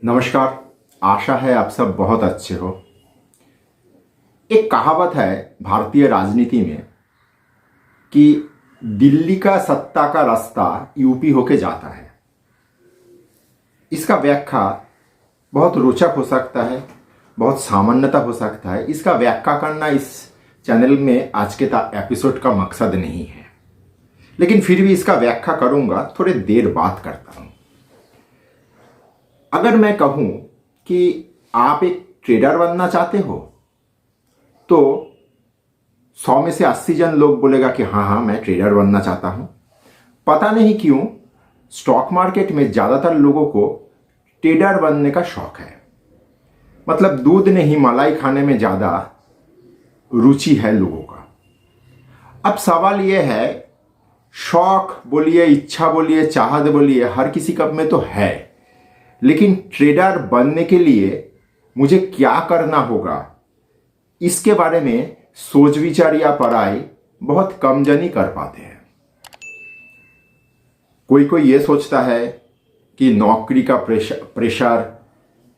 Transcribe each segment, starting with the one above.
नमस्कार। आशा है आप सब बहुत अच्छे हो। एक कहावत है भारतीय राजनीति में कि दिल्ली का सत्ता का रास्ता यूपी होके जाता है। इसका व्याख्या बहुत रोचक हो सकता है, बहुत सामान्यता हो सकता है। इसका व्याख्या करना इस चैनल में आज के एपिसोड का मकसद नहीं है, लेकिन फिर भी इसका व्याख्या करूंगा, थोड़ी देर बात करता हूं। अगर मैं कहूं कि आप एक ट्रेडर बनना चाहते हो तो 100 में से 80 जन लोग बोलेगा कि हाँ मैं ट्रेडर बनना चाहता हूं। पता नहीं क्यों स्टॉक मार्केट में ज़्यादातर लोगों को ट्रेडर बनने का शौक है। मतलब दूध नहीं मलाई खाने में ज़्यादा रुचि है लोगों का। अब सवाल यह है, शौक बोलिए, इच्छा बोलिए, चाहत बोलिए, हर किसी का में तो है, लेकिन ट्रेडर बनने के लिए मुझे क्या करना होगा, इसके बारे में सोच विचार या पढ़ाई बहुत कम जन ही कर पाते हैं। कोई कोई ये सोचता है कि नौकरी का प्रेशर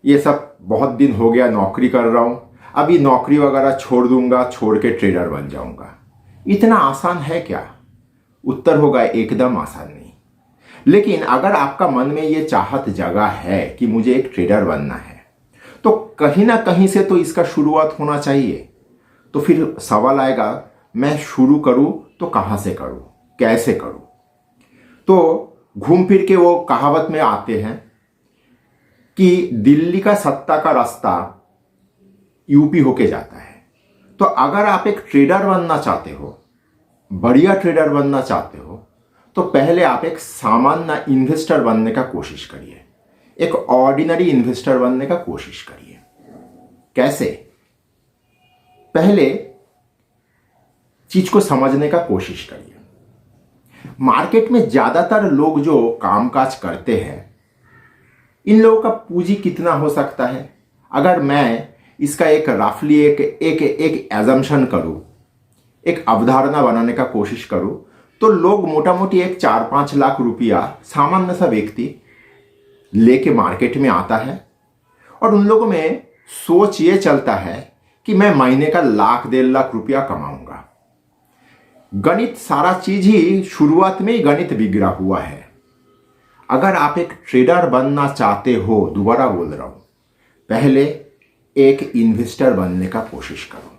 ये सब, बहुत दिन हो गया नौकरी कर रहा हूं, अभी नौकरी वगैरह छोड़ दूंगा, छोड़ के ट्रेडर बन जाऊंगा। इतना आसान है क्या? उत्तर होगा एकदम आसान नहीं। लेकिन अगर आपका मन में ये चाहत जगा है कि मुझे एक ट्रेडर बनना है, तो कहीं ना कहीं से तो इसका शुरुआत होना चाहिए। तो फिर सवाल आएगा, मैं शुरू करूं तो कहां से करूं, कैसे करूं? तो घूम फिर के वो कहावत में आते हैं कि दिल्ली का सत्ता का रास्ता यूपी होके जाता है। तो अगर आप एक ट्रेडर बनना चाहते हो, बढ़िया ट्रेडर बनना चाहते हो, तो पहले आप एक सामान्य इन्वेस्टर बनने का कोशिश करिए। एक ऑर्डिनरी इन्वेस्टर बनने का कोशिश करिए। कैसे? पहले चीज को समझने का कोशिश करिए। मार्केट में ज्यादातर लोग जो कामकाज करते हैं, इन लोगों का पूंजी कितना हो सकता है? अगर मैं इसका एक रफली एक एजम्पशन करूं, एक अवधारणा बनाने का कोशिश करूं, तो लोग मोटा मोटी एक 4-5 लाख रुपया सामान्य सा व्यक्ति लेके मार्केट में आता है, और उन लोगों में सोच ये चलता है कि मैं महीने का 1-1.5 लाख रुपया कमाऊंगा। गणित सारा चीज ही शुरुआत में ही गणित बिगड़ा हुआ है। अगर आप एक ट्रेडर बनना चाहते हो, दोबारा बोल रहा हूं, पहले एक इन्वेस्टर बनने का कोशिश करो।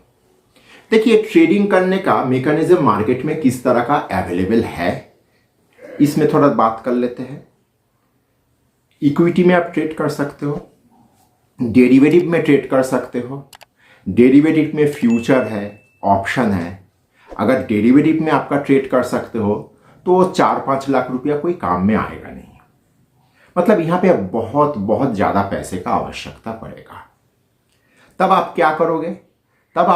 देखिए, ट्रेडिंग करने का मैकेनिज्म मार्केट में किस तरह का अवेलेबल है, इसमें थोड़ा बात कर लेते हैं। इक्विटी में आप ट्रेड कर सकते हो, डेरिवेटिव में ट्रेड कर सकते हो। डेरिवेटिव में फ्यूचर है, ऑप्शन है। अगर डेरिवेटिव में आपका ट्रेड कर सकते हो तो 4-5 लाख रुपया कोई काम में आएगा नहीं। मतलब यहां पे बहुत बहुत ज्यादा पैसे का आवश्यकता पड़ेगा। तब आप क्या करोगे? तब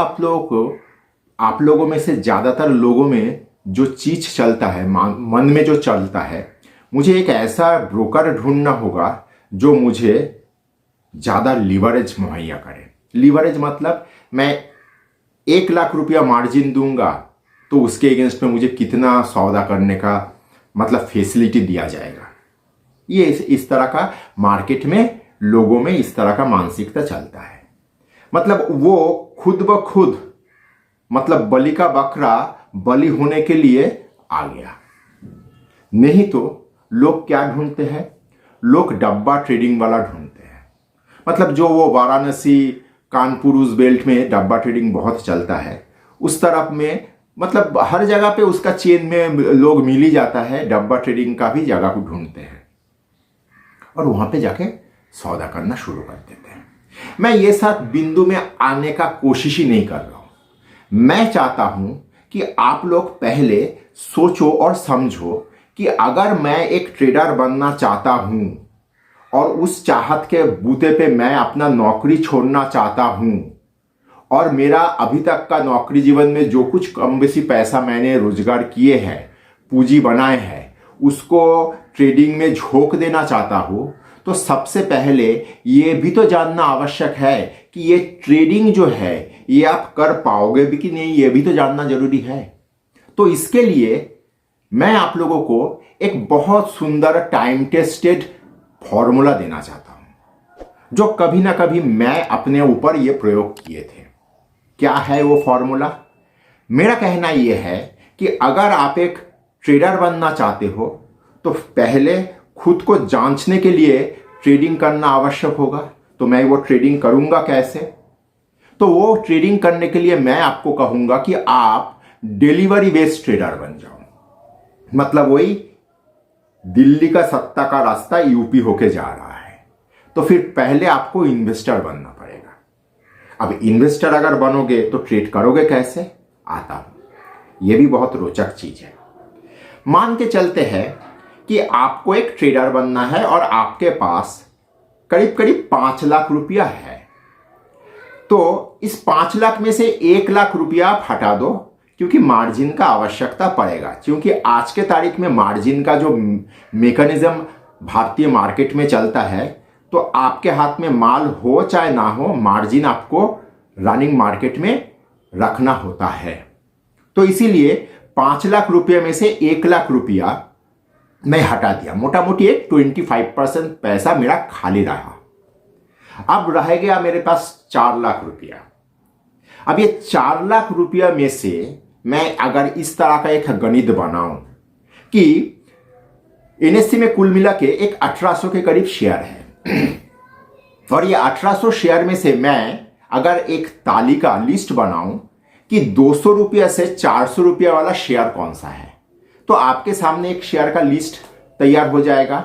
आप लोगों में से ज्यादातर लोगों में जो चीज चलता है, मन में जो चलता है, मुझे एक ऐसा ब्रोकर ढूंढना होगा जो मुझे ज्यादा लीवरेज मुहैया करे। लीवरेज मतलब मैं 1 लाख रुपया मार्जिन दूंगा तो उसके अगेंस्ट में मुझे कितना सौदा करने का मतलब फैसिलिटी दिया जाएगा। ये इस तरह का मार्केट में लोगों में इस तरह का मानसिकता चलता है। मतलब वो खुद ब खुद, मतलब बलि का बकरा बलि होने के लिए आ गया। नहीं तो लोग क्या ढूंढते हैं? लोग डब्बा ट्रेडिंग वाला ढूंढते हैं। मतलब जो वो वाराणसी, कानपुर उस बेल्ट में डब्बा ट्रेडिंग बहुत चलता है, उस तरफ में मतलब हर जगह पे उसका चेन में लोग मिल ही जाता है। डब्बा ट्रेडिंग का भी जगह को ढूंढते हैं और वहां पे जाके सौदा करना शुरू कर देते हैं। मैं ये सब बिंदु में आने का कोशिश ही नहीं कर रहा हूं। मैं चाहता हूं कि आप लोग पहले सोचो और समझो कि अगर मैं एक ट्रेडर बनना चाहता हूं और उस चाहत के बूते पे मैं अपना नौकरी छोड़ना चाहता हूं, और मेरा अभी तक का नौकरी जीवन में जो कुछ कम बेसी पैसा मैंने रोजगार किए हैं, पूंजी बनाए हैं, उसको ट्रेडिंग में झोंक देना चाहता हूं, तो सबसे पहले ये भी तो जानना आवश्यक है कि ये ट्रेडिंग जो है ये आप कर पाओगे भी कि नहीं, ये भी तो जानना जरूरी है। तो इसके लिए मैं आप लोगों को एक बहुत सुंदर टाइम टेस्टेड फॉर्मूला देना चाहता हूं। जो कभी ना कभी मैं अपने ऊपर ये प्रयोग किए थे। क्या है वो फॉर्मूला? मेरा कहना यह है कि अगर आप एक ट्रेडर बनना चाहते हो तो पहले खुद को जांचने के लिए ट्रेडिंग करना आवश्यक होगा। तो मैं वो ट्रेडिंग करूंगा कैसे? तो वो ट्रेडिंग करने के लिए मैं आपको कहूंगा कि आप डिलीवरी बेस्ड ट्रेडर बन जाओ। मतलब वही दिल्ली का सत्ता का रास्ता यूपी होके जा रहा है। तो फिर पहले आपको इन्वेस्टर बनना पड़ेगा। अब इन्वेस्टर अगर बनोगे तो ट्रेड करोगे कैसे? आता हूं। यह भी बहुत रोचक चीज है। मान के चलते हैं कि आपको एक ट्रेडर बनना है और आपके पास करीब करीब 5 लाख रुपया है। तो इस 5 लाख में से 1 लाख रुपया आप हटा दो, क्योंकि मार्जिन का आवश्यकता पड़ेगा। क्योंकि आज के तारीख में मार्जिन का जो मेकनिज्म भारतीय मार्केट में चलता है, तो आपके हाथ में माल हो चाहे ना हो, मार्जिन आपको रनिंग मार्केट में रखना होता है। तो इसीलिए 5 लाख रुपये में से 1 लाख रुपया मैं हटा दिया। मोटा मोटी एक 25% पैसा मेरा खाली रहा। अब रह गया मेरे पास 4 लाख रुपया। अब ये 4 लाख रुपया में से मैं अगर इस तरह का एक गणित बनाऊं कि एनएससी में कुल मिला के एक 1800 के करीब शेयर है और ये 1800 शेयर में से मैं अगर एक तालिका लिस्ट बनाऊं कि 200 रुपया से 400 रुपया वाला शेयर कौन सा है, तो आपके सामने एक शेयर का लिस्ट तैयार हो जाएगा।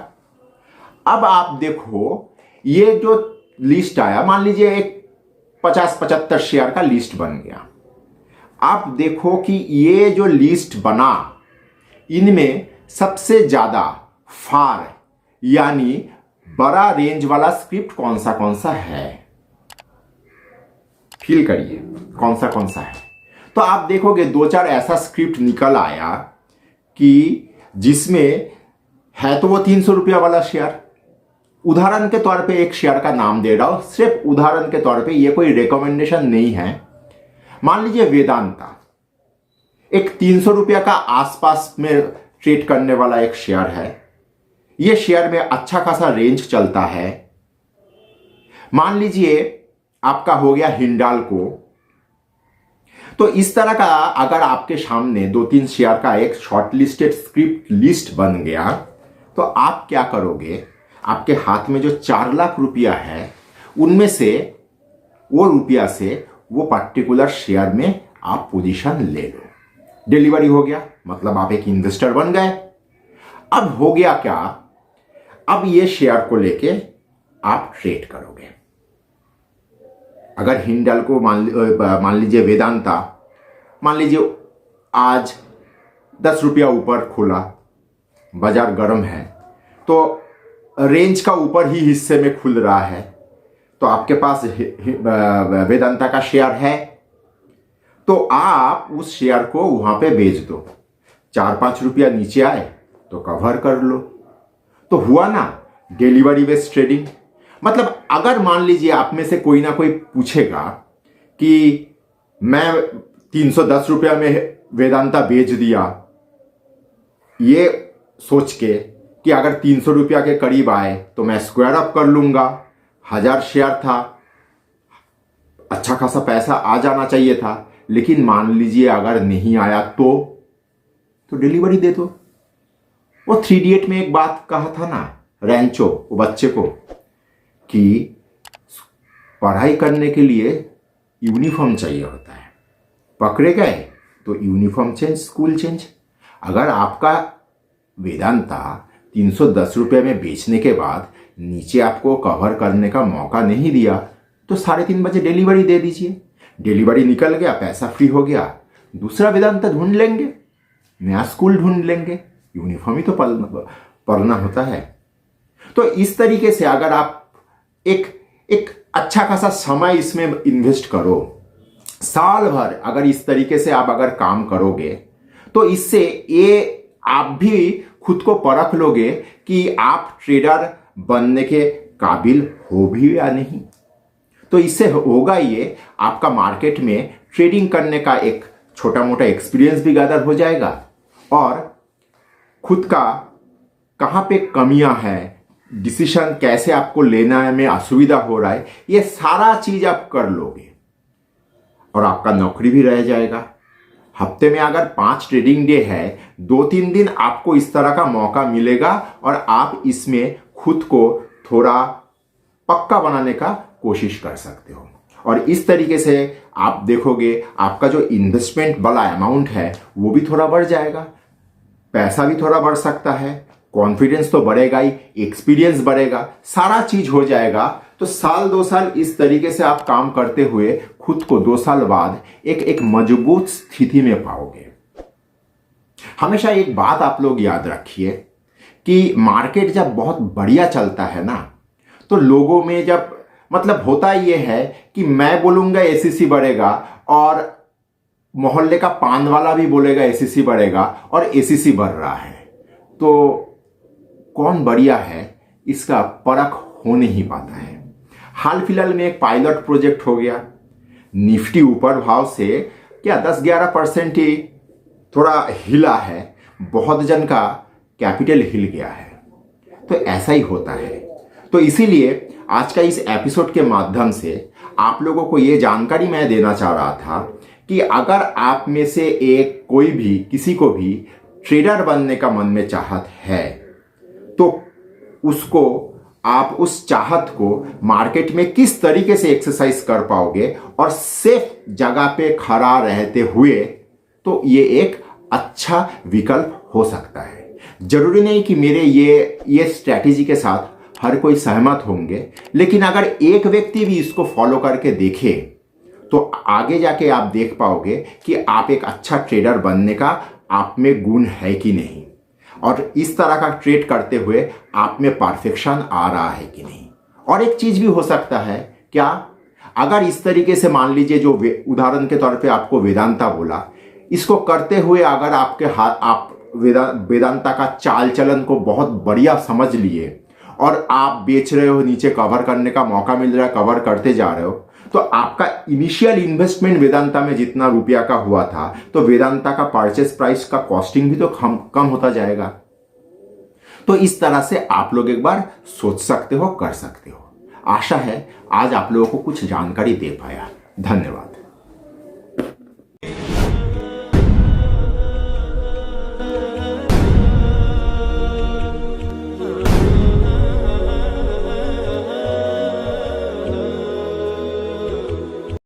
अब आप देखो, ये जो लिस्ट आया, मान लीजिए एक 50-75 शेयर का लिस्ट बन गया। आप देखो कि ये जो लिस्ट बना, इनमें सबसे ज्यादा फार यानी बड़ा रेंज वाला स्क्रिप्ट कौन सा है? फील करिए कौन सा है। तो आप देखोगे 2-4 ऐसा स्क्रिप्ट निकल आया कि जिसमें है तो वो 300 रुपया वाला शेयर। उदाहरण के तौर पे एक शेयर का नाम दे रहा हूं, सिर्फ उदाहरण के तौर पे, ये कोई रिकमेंडेशन नहीं है। मान लीजिए वेदांता एक 300 रुपया का आसपास में ट्रेड करने वाला एक शेयर है। ये शेयर में अच्छा खासा रेंज चलता है। मान लीजिए आपका हो गया हिंडाल्को। तो इस तरह का अगर आपके सामने 2-3 शेयर का एक शॉर्ट लिस्टेड स्क्रिप्ट लिस्ट बन गया, तो आप क्या करोगे? आपके हाथ में जो 4 लाख रुपया है, उनमें से वो रुपया से वो पर्टिकुलर शेयर में आप पोजीशन ले लो। डिलीवरी हो गया, मतलब आप एक इन्वेस्टर बन गए। अब हो गया क्या? अब ये शेयर को लेके आप ट्रेड करोगे। अगर हिंडाल्को मान लीजिए वेदांता, मान लीजिए आज 10 रुपया ऊपर खुला, बाजार गर्म है, तो रेंज का ऊपर ही हिस्से में खुल रहा है, तो आपके पास वेदांता का शेयर है, तो आप उस शेयर को वहां पे बेच दो। 4-5 रुपया नीचे आए तो कवर कर लो। तो हुआ ना डिलीवरी बेस्ड ट्रेडिंग। मतलब अगर मान लीजिए आप में से कोई ना कोई पूछेगा कि मैं 310 रुपया में वेदांता बेच दिया, ये सोच के कि अगर 300 रुपया के करीब आए तो मैं स्क्वायर अप कर लूंगा। 1000 शेयर था, अच्छा खासा पैसा आ जाना चाहिए था, लेकिन मान लीजिए अगर नहीं आया तो डिलीवरी दे दो। वो 3 इडियट में एक बात कहा था ना रैंचो, वो बच्चे को, कि पढ़ाई करने के लिए यूनिफॉर्म चाहिए होता है, पकड़े गए तो यूनिफॉर्म चेंज, स्कूल चेंज। अगर आपका वेदांता 310 रुपये में बेचने के बाद नीचे आपको कवर करने का मौका नहीं दिया, तो 3:30 बजे डिलीवरी दे दीजिए। डिलीवरी निकल गया, पैसा फ्री हो गया, दूसरा वेदांता ढूंढ लेंगे, नया स्कूल ढूंढ लेंगे, यूनिफॉर्म ही तो पढ़ना होता है। तो इस तरीके से अगर आप एक अच्छा खासा समय इसमें इन्वेस्ट करो, साल भर अगर इस तरीके से आप अगर काम करोगे, तो इससे ये आप भी खुद को परख लोगे कि आप ट्रेडर बनने के काबिल हो भी या नहीं। तो इससे होगा ये, आपका मार्केट में ट्रेडिंग करने का एक छोटा मोटा एक्सपीरियंस भी गैदर हो जाएगा और खुद का कहाँ पे कमियां हैं डिसीजन कैसे आपको लेना है में असुविधा हो रहा है, ये सारा चीज आप कर लोगे और आपका नौकरी भी रह जाएगा। हफ्ते में अगर 5 ट्रेडिंग डे है, 2-3 दिन आपको इस तरह का मौका मिलेगा और आप इसमें खुद को थोड़ा पक्का बनाने का कोशिश कर सकते हो। और इस तरीके से आप देखोगे आपका जो इन्वेस्टमेंट वाला अमाउंट है वो भी थोड़ा बढ़ जाएगा, पैसा भी थोड़ा बढ़ सकता है, कॉन्फिडेंस तो बढ़ेगा ही, एक्सपीरियंस बढ़ेगा, सारा चीज हो जाएगा। तो साल 2 साल इस तरीके से आप काम करते हुए खुद को 2 साल बाद एक मजबूत स्थिति में पाओगे। हमेशा एक बात आप लोग याद रखिए कि मार्केट जब बहुत बढ़िया चलता है ना, तो लोगों में जब मतलब होता ये है कि मैं बोलूंगा एसीसी बढ़ेगा और मोहल्ले का पान वाला भी बोलेगा एसीसी बढ़ेगा और एसीसी बढ़ रहा है, तो कौन बढ़िया है इसका परख हो नहीं पाता है। हाल फिलहाल में एक पायलट प्रोजेक्ट हो गया, निफ्टी ऊपर भाव से क्या 10-11% ही थोड़ा हिला है, बहुत जन का कैपिटल हिल गया है। तो ऐसा ही होता है। तो इसीलिए आज का इस एपिसोड के माध्यम से आप लोगों को ये जानकारी मैं देना चाह रहा था कि अगर आप में से एक कोई भी किसी को भी ट्रेडर बनने का मन में चाहत है, तो उसको आप उस चाहत को मार्केट में किस तरीके से एक्सरसाइज कर पाओगे और सेफ जगह पे खड़ा रहते हुए, तो ये एक अच्छा विकल्प हो सकता है। जरूरी नहीं कि मेरे ये स्ट्रैटेजी के साथ हर कोई सहमत होंगे, लेकिन अगर एक व्यक्ति भी इसको फॉलो करके देखे तो आगे जाके आप देख पाओगे कि आप एक अच्छा ट्रेडर बनने का आप में गुण है कि नहीं, और इस तरह का ट्रेड करते हुए आप में परफेक्शन आ रहा है कि नहीं। और एक चीज भी हो सकता है, क्या अगर इस तरीके से मान लीजिए, जो उदाहरण के तौर पे आपको वेदांता बोला, इसको करते हुए अगर आपके हाथ आप वेदांता का चाल चलन को बहुत बढ़िया समझ लिए और आप बेच रहे हो, नीचे कवर करने का मौका मिल रहा है, कवर करते जा रहे हो, तो आपका इनिशियल इन्वेस्टमेंट वेदांता में जितना रुपया का हुआ था, तो वेदांता का परचेस प्राइस का कॉस्टिंग भी तो कम होता जाएगा। तो इस तरह से आप लोग एक बार सोच सकते हो, कर सकते हो। आशा है आज आप लोगों को कुछ जानकारी दे पाया। धन्यवाद।